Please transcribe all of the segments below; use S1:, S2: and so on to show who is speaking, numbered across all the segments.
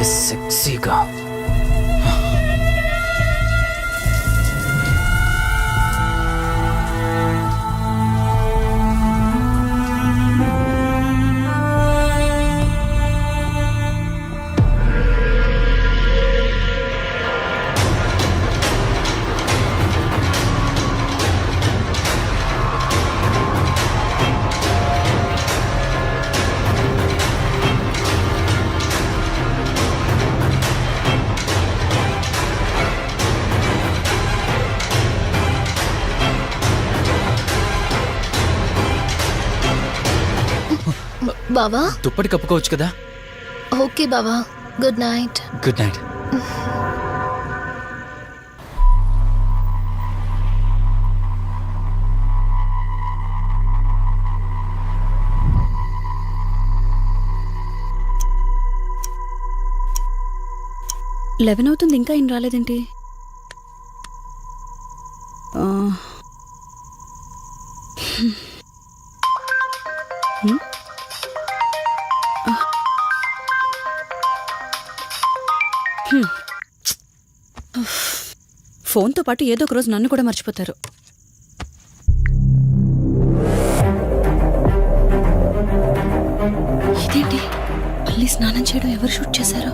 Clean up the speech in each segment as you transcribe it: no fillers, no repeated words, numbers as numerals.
S1: భలే సెక్సీగా.
S2: బావా
S1: దుప్పటి కప్పుకోవచ్చు కదా.
S2: ఓకే బావా, good night.
S1: Good night.
S3: Eleven అవుతుంది, ఇంకా ఏం రాలేదేంటి? ఫోన్తో పాటు ఏదో ఒక రోజు నన్ను కూడా మర్చిపోతారు. ఇదేంటి, మళ్ళీ స్నానం చేయడం ఎవరు షూట్ చేశారు?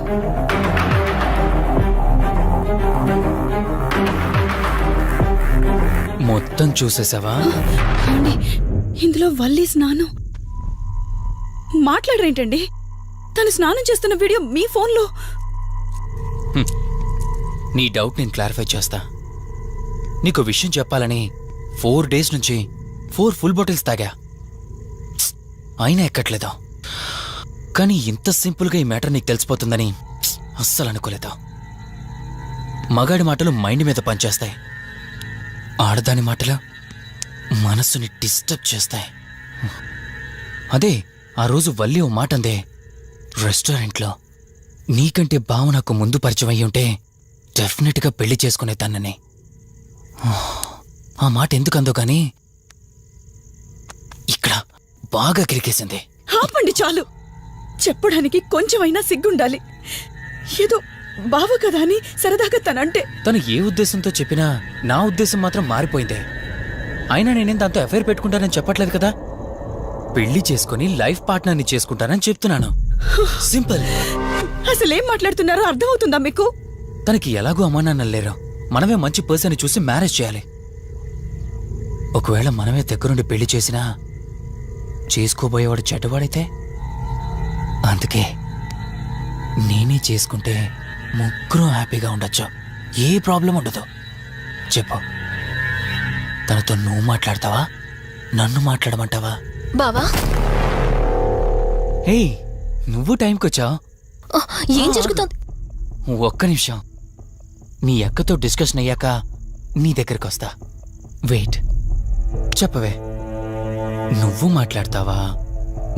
S1: మొత్తం చూసేసావా?
S3: ఏమండి, ఇందులో వల్లి స్నానం మాట్లాడరేంటండి? తను స్నానం చేస్తున్న వీడియో మీ ఫోన్లో.
S1: నీ డౌట్ నేను క్లారిఫై చేస్తా. నీకు విషయం చెప్పాలని 4 days నుంచి 4 full bottles తాగా, అయినా ఎక్కట్లేదు. కానీ ఇంత సింపుల్గా ఈ మ్యాటర్ నీకు తెలిసిపోతుందని అస్సలు అనుకోలేదు. మగాడి మాటలు మైండ్ మీద పనిచేస్తాయి, ఆడదాని మాటలు మనస్సుని డిస్టర్బ్ చేస్తాయి. అదే ఆ రోజు వల్లి ఓ మాట అందే రెస్టారెంట్లో, నీకంటే బావ నాకు ముందు పరిచయం అయ్యి ఉంటే డెఫినెట్గా పెళ్లి చేసుకునేదాన్నని. ఆ మాట ఎందుకందో కానీ ఇక్కడ బాగా కిరికేసింది.
S3: ఆపండి చాలు, చెప్పడానికి కొంచెమైనా సిగ్గుండాలి. ఏదో బావ కదా అని సరదాగా తనంటే.
S1: తను ఏ ఉద్దేశంతో చెప్పినా నా ఉద్దేశం మాత్రం మారిపోయిందే. అయినా నేనేం దాంతో అఫైర్ పెట్టుకుంటానని చెప్పట్లేదు కదా, పెళ్లి చేసుకుని లైఫ్ పార్ట్నర్ని చేసుకుంటానని చెప్తున్నాను. సింపుల్.
S3: అసలేం మాట్లాడుతున్నారో అర్థమవుతుందా మీకు?
S1: తనకి ఎలాగో అమ్మానాన్నలు లేరు, మనమే మంచి పర్సన్ చూసి మ్యారేజ్ చేయాలి. ఒకవేళ మనమే దగ్గరుండి పెళ్లి చేసినా చేసుకోబోయేవాడు చెడ్డవాడైతే, అందుకే నేనే చేసుకుంటే ముగ్గురం హ్యాపీగా ఉండొచ్చు, ఏ ప్రాబ్లం ఉండదు. చెప్పు, తనతో నువ్వు మాట్లాడతావా, నన్ను మాట్లాడమంటావా?
S2: బావా
S1: హే, నువ్వు టైంకొచ్చావు.
S2: ఏం జరుగుతుంది?
S1: ఒక్క నిమిషం, మీ అక్కతో డిస్కషన్ అయ్యాక నీ దగ్గరికి వస్తా. వెయిట్, చెప్పవే, నువ్వు మాట్లాడతావా,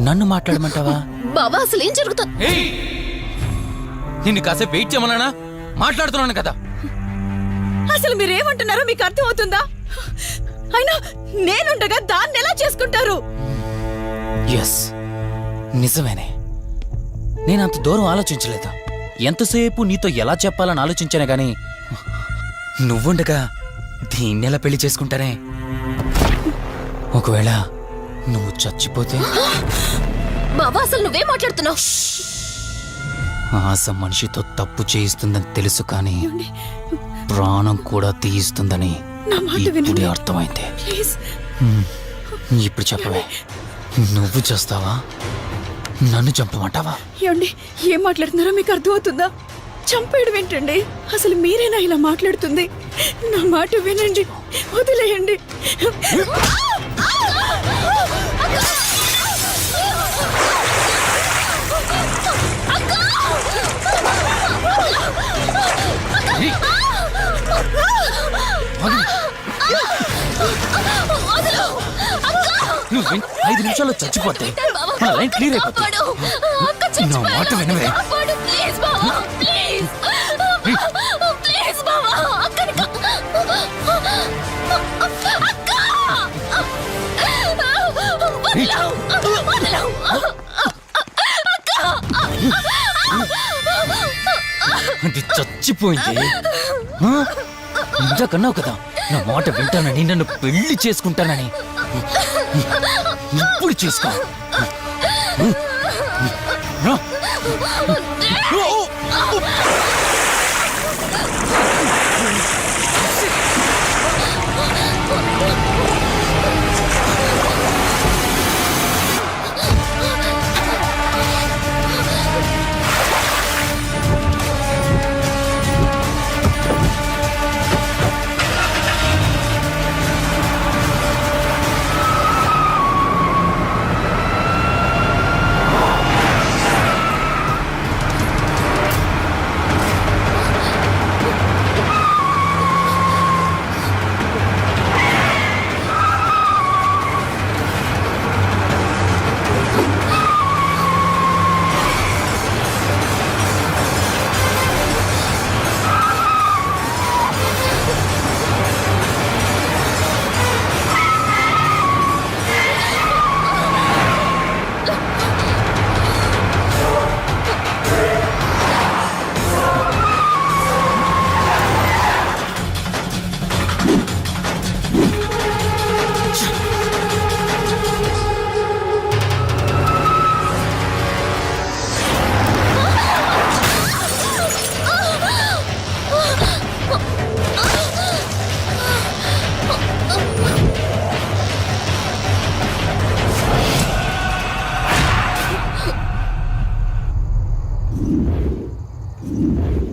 S1: నన్ను మాట్లాడమంటావా?
S2: బావా అసలు ఏం జరుగుతుంది?
S1: నిన్ను కాసేపు వెయిట్ చేయమన్నానా? మాట్లాడుతున్నాను కదా.
S3: అసలు మీరేమంటున్నారో మీకు అర్థమవుతుందా? అయినా నేనుండగా దాన్ని ఎలా చేసుకుంటారు?
S1: ఎస్, నిజమేనే. నేనంత దూరం ఆలోచించలేదు. ఎంతసేపు నీతో ఎలా చెప్పాలని ఆలోచించానే గాని, నువ్వుండగా దీన్నెలా పెళ్లి చేసుకుంటానే? ఒకవేళ నువ్వు చచ్చిపోతే?
S2: బావా అసలు నువ్వే మాట్లాడుతున్నావు?
S1: ఆశ మనిషితో తప్పు చేయిస్తుందని తెలుసు, కానీ ప్రాణం కూడా తీయిస్తుందని ఇప్పుడే అర్థమైంది. ఇప్పుడు చెప్పవే, నువ్వు చేస్తావా, నన్ను చంపమంటావా?
S3: ఏమండి, ఏం మాట్లాడుతున్నారో మీకు అర్థమవుతుందా? చంపేయడం ఏంటండి? అసలు మీరేనా ఇలా మాట్లాడుతుంది? నా మాట వినండి, వదిలేయండి.
S1: నువ్వు 5 నిమిషాల్లో చచ్చిపోతే మన లైన్ క్లియర్ అయిపోతుంది. నా మాట వినవే.
S2: అక్క
S1: అది చచ్చిపోయింది. ఆ? ఇందాకన్నావు కదా నా మాట వింటానని, నన్ను పెళ్లి చేసుకుంటానని. ఇప్పుడు చేసుకో. రా.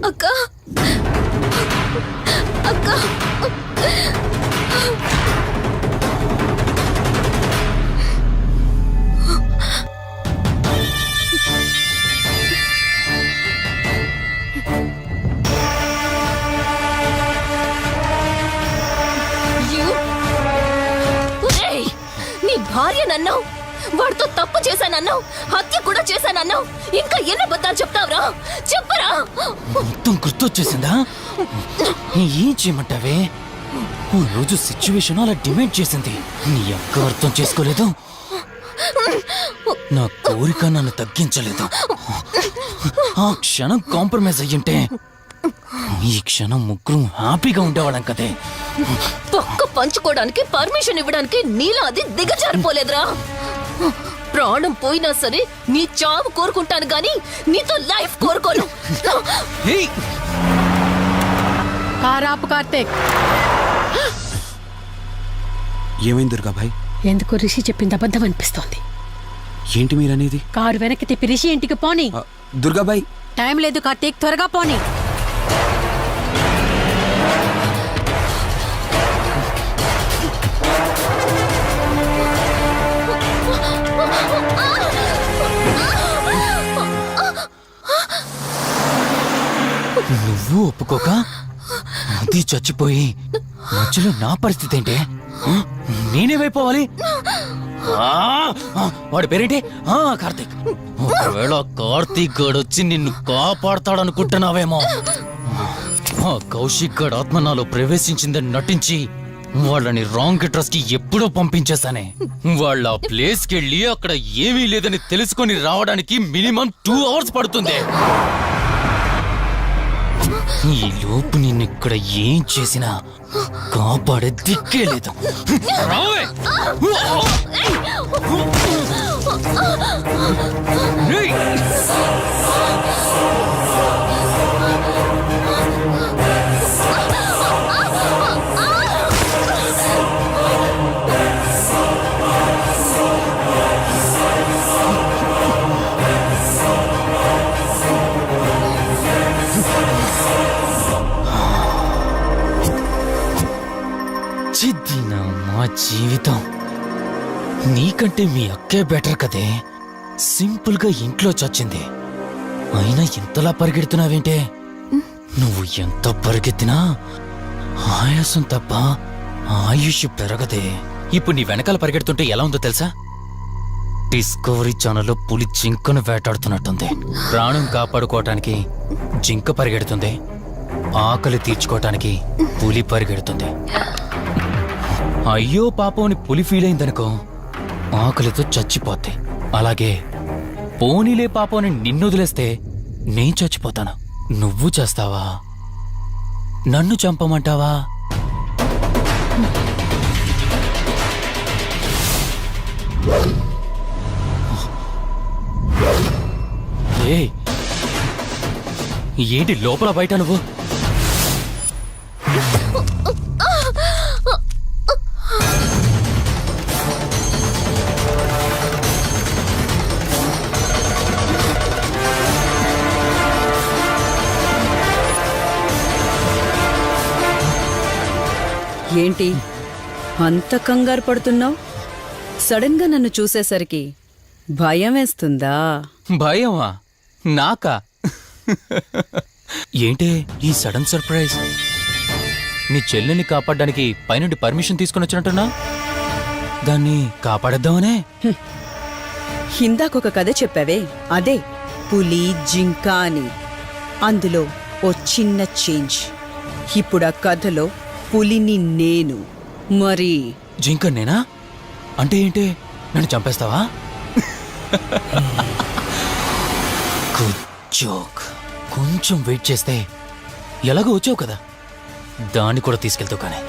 S2: అక్క అక్క నీ భార్య నన్నావు, వాడితో తప్పు చేశానన్నావు, హత్య కూడా చేశానన్నావు. ఇంకా ఎన్ని అబద్ధాలు చెప్తావురా? చెప్పరా?
S1: మొత్తం గుర్తొచ్చేసిందా? ఏం చేయమంటావే? ఓ రోజు సిచ్యువేషన్ అలా డిమాండ్ చేసింది. నీ అక్క అర్థం చేసుకోలేదు. నా కోరిక నన్ను తగ్గించలేదు. ఆ క్షణం కాంప్రమైజ్ అయ్యుంటే ఈ క్షణం ముగ్గురు హ్యాపీగా ఉండేవాళ్ళం కదే.
S2: పక్క పంచుకోవడానికి పర్మిషన్ ఇవ్వడానికి నీలా అది దిగజారిపోలేదురా. ప్రాణం పోయినా సరే నీ చావు కోరుకుంటాను గాని నీతో లైఫ్ కోరుకోను.
S1: ఏయ్!
S4: కారాపు కార్తీక్,
S5: ఏమైంది దుర్గాభాయ్?
S4: ఎందుకు రిషి చెప్పింది అబద్ధం అనిపిస్తోంది.
S5: ఏంటి మీరనేది?
S4: కారు వెనక్కి తిప్పి రిషి ఇంటికి పోని.
S5: దుర్గాభాయ్,
S4: టైం లేదు కార్తీక్, త్వరగా పోని.
S1: నువ్వు ఒప్పుకోక అది చచ్చిపోయి మధ్యలో నా పరిస్థితి ఏంటే? నేనేమైపోవాలి? వాడి పేరేంటి? కార్తీక్. ఒకవేళ కార్తీక్ గడు వచ్చి నిన్ను కాపాడతాడనుకుంటున్నావేమో. కౌశిక్ గడ్ ఆత్మ నాలో ప్రవేశించిందని నటించి వాళ్ళని రాంగ్ అడ్రస్ కి ఎప్పుడో పంపించేశానే. వాళ్ళ ప్లేస్ కి వెళ్ళి అక్కడ ఏమీ లేదని తెలుసుకొని రావడానికి మినిమం 2 hours పడుతుంది. ఈ లోపు నిన్నిక్కడ ఏం చేసినా కాపాడే దిక్కే లేదు. రావే! ఏయ్! చిద్దినా మా జీవితం. నీకంటే మీ అక్కే బెటర్ కదే. సింపుల్ గా ఇంట్లో చచ్చింది. అయినా ఇంతలా పరిగెడుతున్నావేంటే? నువ్వు ఎంత పరిగెత్తినా ఆయాసం తప్ప ఆయుష్ పెరగదే. ఇప్పుడు నీ వెనకాల పరిగెడుతుంటే ఎలా ఉందో తెలుసా? డిస్కవరీ ఛానల్లో పులి జింకను వేటాడుతున్నట్టుంది. ప్రాణం కాపాడుకోవటానికి జింక పరిగెడుతుంది, ఆకలి తీర్చుకోవటానికి పులి పరిగెడుతుంది. అయ్యో పాపం అని పులి ఫీల్ అయిందనుకో, ఆకలితో చచ్చిపోద్ది. అలాగే పోనీలే పాపం అని నిన్ను వదిలేస్తే నేను చచ్చిపోతాను. నువ్వు చేస్తావా? నన్ను చంపమంటావా? ఏయ్, ఏంటి లోపల బయట నువ్వు?
S3: ఏంటి అంత కంగారు పడుతున్నావు? సడన్ గా నన్ను చూసేసరికి భయం వేస్తుందా?
S1: భయమా? నాకా? ఏంటే ఈ సడన్ సర్ప్రైజ్? నీ చెల్లెల్ని కాపాడడానికి పైనుండి పర్మిషన్ తీసుకుని వచ్చినట్టున్నా? దాన్ని కాపాడేద్దామనే?
S3: ఇందాకొక కథ చెప్పావే, అదే పులి జింక అని. అందులో ఓ చిన్న చేంజ్. ఇప్పుడు ఆ కథలో పులిని నేను. మరి
S1: జింక నేనా? అంటే ఏంటి? నన్ను చంపేస్తావా? Good joke. కొంచెం వెయిట్ చేస్తే ఎలాగో వచ్చావు కదా, దాన్ని కూడా తీసుకెళ్తావు. కానీ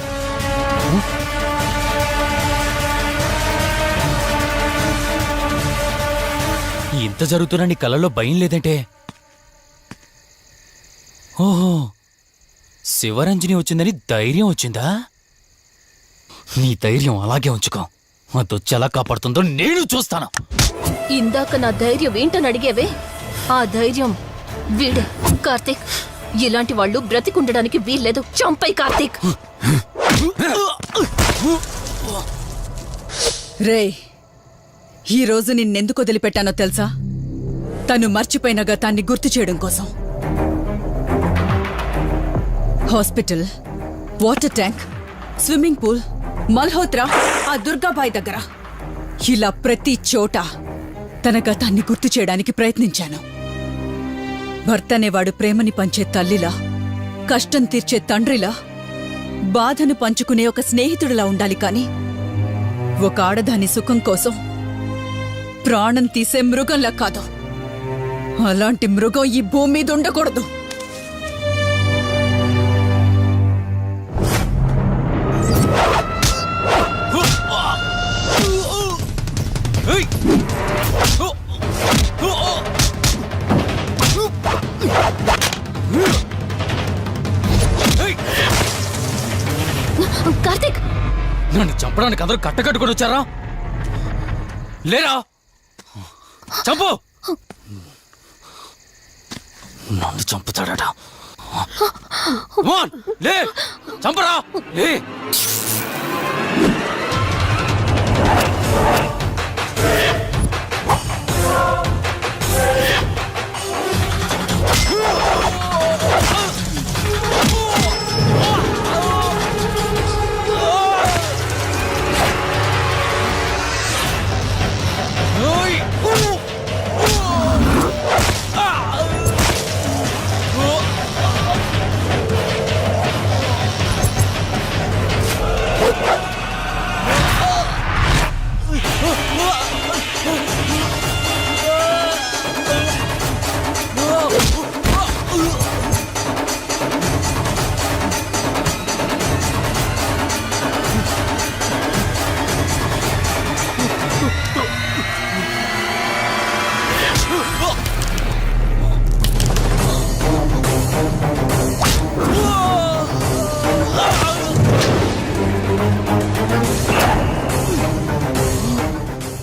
S1: ఇంత జరుగుతున్నా నీ కళ్ళలో భయం లేదంటే? ఓహో, శివరంజని వచ్చిందని ధైర్యం వచ్చిందా? నీ ధైర్యం అలాగే ఉంచుకో. అదొచ్చి ఎలా కాపాడుతుందో నేను చూస్తాను.
S2: ఇందాక నా ధైర్యం ఏంటని అడిగేవే, ఆ ధైర్యం వీడే కార్తీక్. ఇలాంటి వాళ్ళు బ్రతికుండడానికి వీల్లేదు. చంపై కార్తీక్.
S3: రే, ఈరోజు నిన్నెందుకు వదిలిపెట్టానో తెలుసా? తను మర్చిపోయిన గతాన్ని గుర్తు చేయడం కోసం. Hospital, water tank, swimming pool, Malhotra, ఆ దుర్గాబాయ్ దగ్గర, ఇలా ప్రతి చోట తన గతాన్ని గుర్తు చేయడానికి ప్రయత్నించాను. భర్తనేవాడు ప్రేమని పంచే తల్లిలా, కష్టం తీర్చే తండ్రిలా, బాధను పంచుకునే ఒక స్నేహితుడిలా ఉండాలి. కాని ఒక ఆడదాని సుఖం కోసం ప్రాణం తీసే మృగంలా కాదు. అలాంటి మృగం ఈ భూమి మీద ఉండకూడదు.
S2: కార్తీక్,
S1: నన్ను చంపడానికి అందరూ కట్టకట్టుకొని వచ్చారా? లేరా? చంపు! నన్ను చంపుతాడట. లే, చంపరా! లే!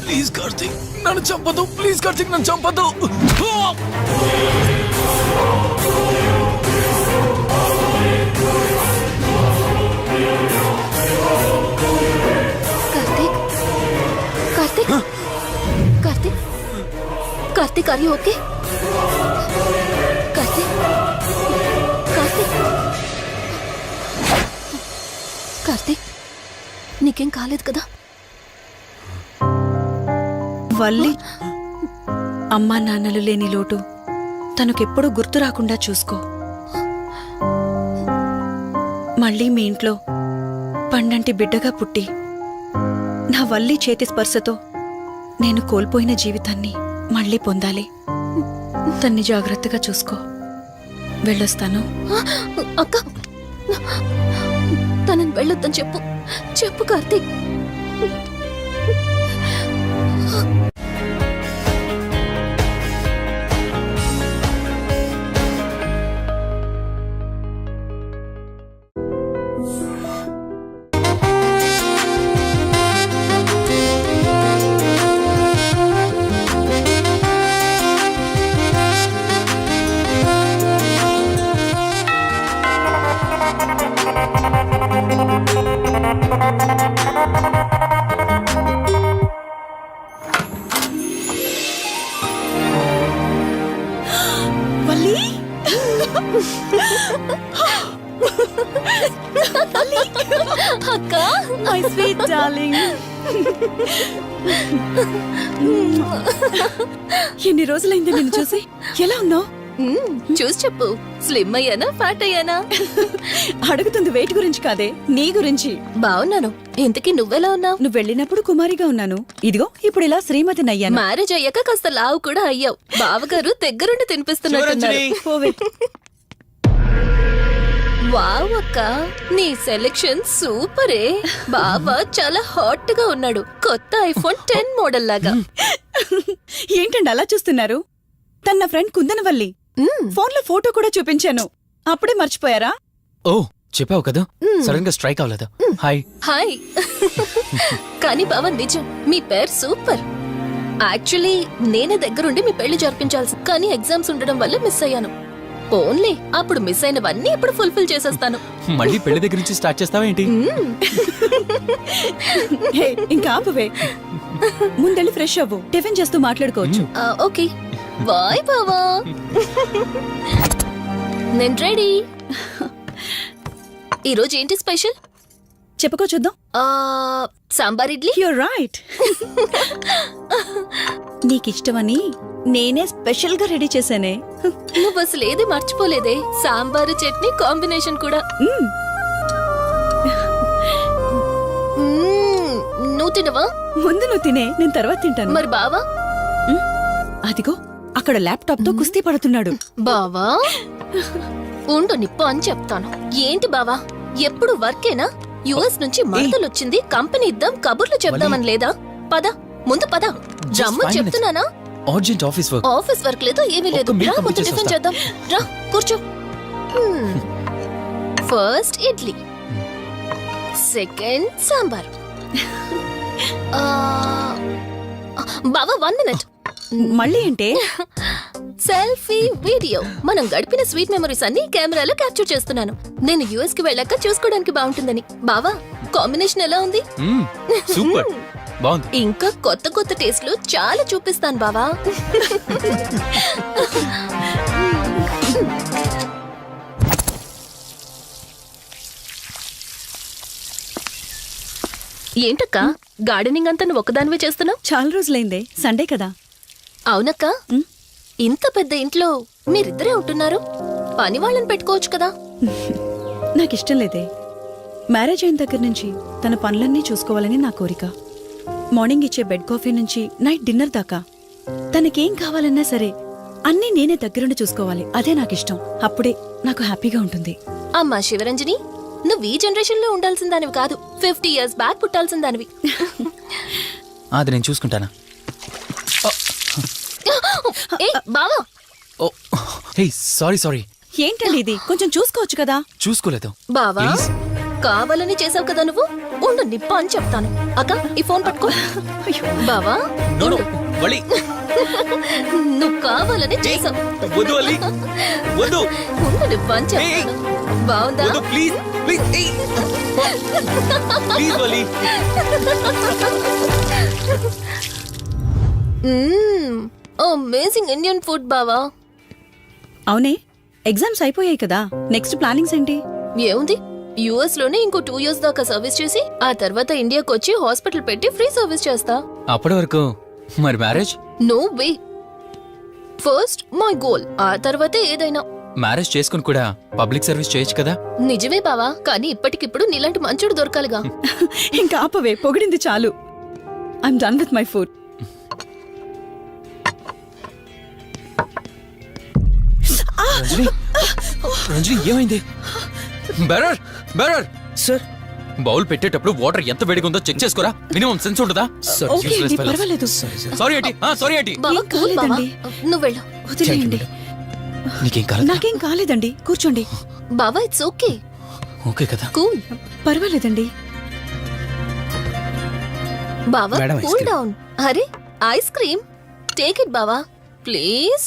S1: ప్లీజ్ కార్తీక్, నన్ను చంపదు. ప్లీజ్ కార్తీక్, నన్ను చంపదు.
S2: Karthik, Karthik, Karthik, Karthik, are you okay? Karthik, Karthik, Karthik, నీకేం కాలేదు కదా?
S3: వల్లి, అమ్మా నాన్నలు లేని లోటు తనకెప్పుడూ గుర్తు రాకుండా చూసుకో. మళ్ళీ మీ ఇంట్లో పండంటి బిడ్డగా పుట్టి నా వల్లి చేతి స్పర్శతో నేను కోల్పోయిన జీవితాన్ని మళ్ళీ పొందాలి. తన్ని జాగ్రత్తగా చూసుకో. వెళ్ళొస్తాను.
S2: అక్క తనని వెళ్ళొద్దని చెప్పు. చెప్పు కార్తీక్.
S3: వల్లి,
S2: అక్క
S3: మై స్వీట్ డార్లింగ్. ఎన్ని రోజులైంది నిన్ను చూసి. ఎలా ఉన్నావు?
S2: చూసి చెప్పు. స్లిమ్ అయ్యానా, ఫ్యాట్ అయ్యానా?
S3: అడుగుతుంది వెయిట్ గురించి కాదే, నీ గురించి.
S2: బాగున్నాను. ఇంతకీ నువ్వెలా ఉన్నావు?
S3: నువ్వు వెళ్ళినప్పుడు కుమారిగా ఉన్నాను. ఇదిగో ఇప్పుడు ఇలా శ్రీమతిని అయ్యాను.
S2: మ్యారేజ్ అయ్యాక కాస్త లావు కూడా అయ్యావు. బావగారు దగ్గరుండి తినిపిస్తున్నట్టున్నారు.
S3: పోవే.
S2: వావ్ అక్క, నీ సెలెక్షన్ సూపరే. బావ చాలా హాట్ గా ఉన్నాడు. కొత్త ఐఫోన్ 10 మోడల్ లాగా.
S3: ఏంటండి అలా చూస్తున్నారు? తన ఫ్రెండ్ కుందనవల్లి. ఫోన్ లో ఫోటో కూడా చూపించాను. అప్పుడే మర్చిపోయారా?
S1: ఓ చెప్పావు కదా, సడన్ గా స్ట్రైక్ అవ్వలేదు. హాయ్.
S2: హాయ్. కానీ బావ నిజం, మీ పేరు సూపర్. యాక్చువల్లీ నేనే దగ్గరుండి మీ పెళ్లి జరిపించాల్సి, కానీ ఎగ్జామ్స్ ఉండడం వల్ల మిస్ అయ్యాను. పోన్లే, అప్పుడు మిస్ అయినవన్నీ ఇప్పుడు ఫుల్ఫిల్ చేసేస్తాను.
S1: మళ్ళీ పెళ్లి దగ్గర నుంచి స్టార్ట్ చేస్తావా ఏంటి?
S3: హే, ఇంకా ఆపువే. ముందెళ్ళి ఫ్రెష్ అవ్వు, టిఫిన్ చేస్తూ మాట్లాడుకోవచ్చు.
S2: ఓకే బాయ్ బావా. నేను రెడీ. ఈరోజు ఏంటి స్పెషల్?
S3: చెప్పుకో చూద్దాం.
S2: సాంబార్ ఇడ్లీ.
S3: You're right. నీకిష్టమని నేనే స్పెషల్ గా రెడీ చేశానే.
S2: నువ్వు అసలు ఏది మర్చిపోలేదే. సాంబారు చట్నీ కాంబినేషన్ కూడా. నువ్వు తినవా?
S3: ముందు నువ్వు తినే, నేను తర్వాత తింటాను.
S2: మరి బావా?
S3: అదిగో అక్కడ ల్యాప్టాప్ తో కుస్తీ పడుతున్నాడు.
S2: బావా ఉండు, నిప్పు అని చెప్తాను. ఏంటి బావా, ఎప్పుడు వర్కేనా? యుఎస్ నుంచి మరదలొచ్చింది, కంపెనీ ఇద్దాం, కబుర్లు చెప్దామని లేదా? పద ముందు పద. రమ్ము చెప్తున్నానా?
S1: Urgent office work.
S2: Office work లేదు, ఏమీ లేదు.
S1: ఒక్క
S2: రా
S1: meal
S2: ముందు
S1: complete
S2: టిఫిన్
S1: చేసి
S2: చేద్దాం. రా కూర్చో. First idli, second sambar. బావా 1 మినిట్.
S3: మళ్ళీ అంటే
S2: సెల్ఫీ వీడియో. మనం గడిపిన స్వీట్ మెమరీస్ అన్ని కెమెరాలో క్యాప్చర్ చేస్తున్నాను. నేను యుఎస్ కి వెళ్ళాక చూసుకోవడానికి బాగుంటుందని. బావా కాంబినేషన్ ఎలా ఉంది?
S1: సూపర్ బాగుంది.
S2: ఇంకా కొత్త కొత్త టేస్ట్లు చాలా చూపిస్తాను బావా. ఏంటక్క, గార్డెనింగ్ అంతా నువ్వు ఒక్కదానివే చేస్తున్నావు?
S3: చాలా రోజులైందే, సండే కదా.
S2: అవునక్క, ఇంత పెద్ద ఇంట్లో మీరిద్దరే ఉంటున్నారు. పని వాళ్ళని పెట్టుకోవచ్చు కదా.
S3: నాకిష్టం లేదే. మ్యారేజ్ అయిన దగ్గర నుంచి తన పనులన్నీ చూసుకోవాలని నా కోరిక. మార్నింగ్ ఇచ్చే బెడ్ కాఫీ నుంచి నైట్ డిన్నర్ దాకా తనకేం కావాలన్నా సరే అన్నీ నేనే దగ్గరుండి చూసుకోవాలి. అదే నాకిష్టం. అప్పుడే నాకు హ్యాపీగా ఉంటుంది.
S2: అమ్మా శివరంజని, నువ్వు ఈ జనరేషన్ లో ఉండాల్సిన దానివి కాదు, 50 years బ్యాక్ పుట్టాల్సిన దానివి.
S1: అది నేను చూసుకుంటానా?
S2: ఏ బావా,
S1: ఓ హే సారీ.
S3: ఏంటండి ఇది? కొంచెం చూసుకోవచ్చు కదా.
S1: చూసుకోలేదు.
S2: బావా
S1: Please.
S2: కావాలని చేసావు కదా నువ్వు. ఉండు నిప్ప అని చెప్తాను. అక్క ఈ ఫోన్ పట్టుకో. బావా
S1: No, no,
S2: ఉండు.
S1: వలి.
S2: నువ్వు కావాలని చేసావు.
S1: వద్దు వలి. వద్దు.
S2: ఉండు నిప్ప అని చెప్తాను. బావుందా?
S1: వద్దు ప్లీజ్. ప్లీజ్. ప్లీజ్ వలి.
S2: అమేజింగ్ ఇండియన్ ఫుడ్ బావా.
S3: అవునే, ఎగ్జామ్స్ అయిపోయాయి కదా. నెక్స్ట్ ప్లానింగ్స్ ఏంటి?
S2: ఏముంది, యుఎస్ లోనే ఇంకో 2 years దాకా సర్వీస్ చేసి ఆ తర్వాత ఇండియాకి వచ్చి హాస్పిటల్ పెట్టి ఫ్రీ సర్వీస్ చేస్తా.
S1: అప్పటి వరకు మరి marriage?
S2: No way. First my goal, ఆ తర్వాతే ఏదైనా.
S1: మ్యారేజ్ చేసుకుని కూడా పబ్లిక్ సర్వీస్ చేయొచ్చు కదా.
S2: నిజమే బావా, కానీ ఇప్పటికిప్పుడు నీలాంటి మంచుడు దొరకాలిగా.
S3: ఇంకా ఆపవే, పొగిడింది చాలు. I'm done with my food.
S1: Ranjani Ranjani ఏమైంది? బెరర్ బెరర్
S6: సార్
S1: బౌల్ పెట్టేటప్పుడు వాటర్ ఎంత వేడిగా ఉందో చెక్ చేసుకోరా. మినిమం సెన్స్ ఉంటుందా?
S3: ఓకే అండి పర్వాలేదు
S1: సారీ ఏంటి సారీ ఏంటి
S2: బావా
S3: ఏం
S2: కూల్ బావా
S3: కాలేదండి.
S2: నువ్వు వెళ్ళు
S3: వదిలేయండి
S1: నీకేం కాలేదు
S3: నాకేం కాలేదండి కూర్చోండి
S2: బావా ఇట్స్ ఓకే
S1: ఓకే కదా?
S2: కూల్
S3: పర్వాలేదండి
S2: బావా
S6: Madam, ice
S2: cool
S6: cream.
S2: Down. అరే ఐస్ క్రీమ్ టేక్ ఇట్ బావా ప్లీజ్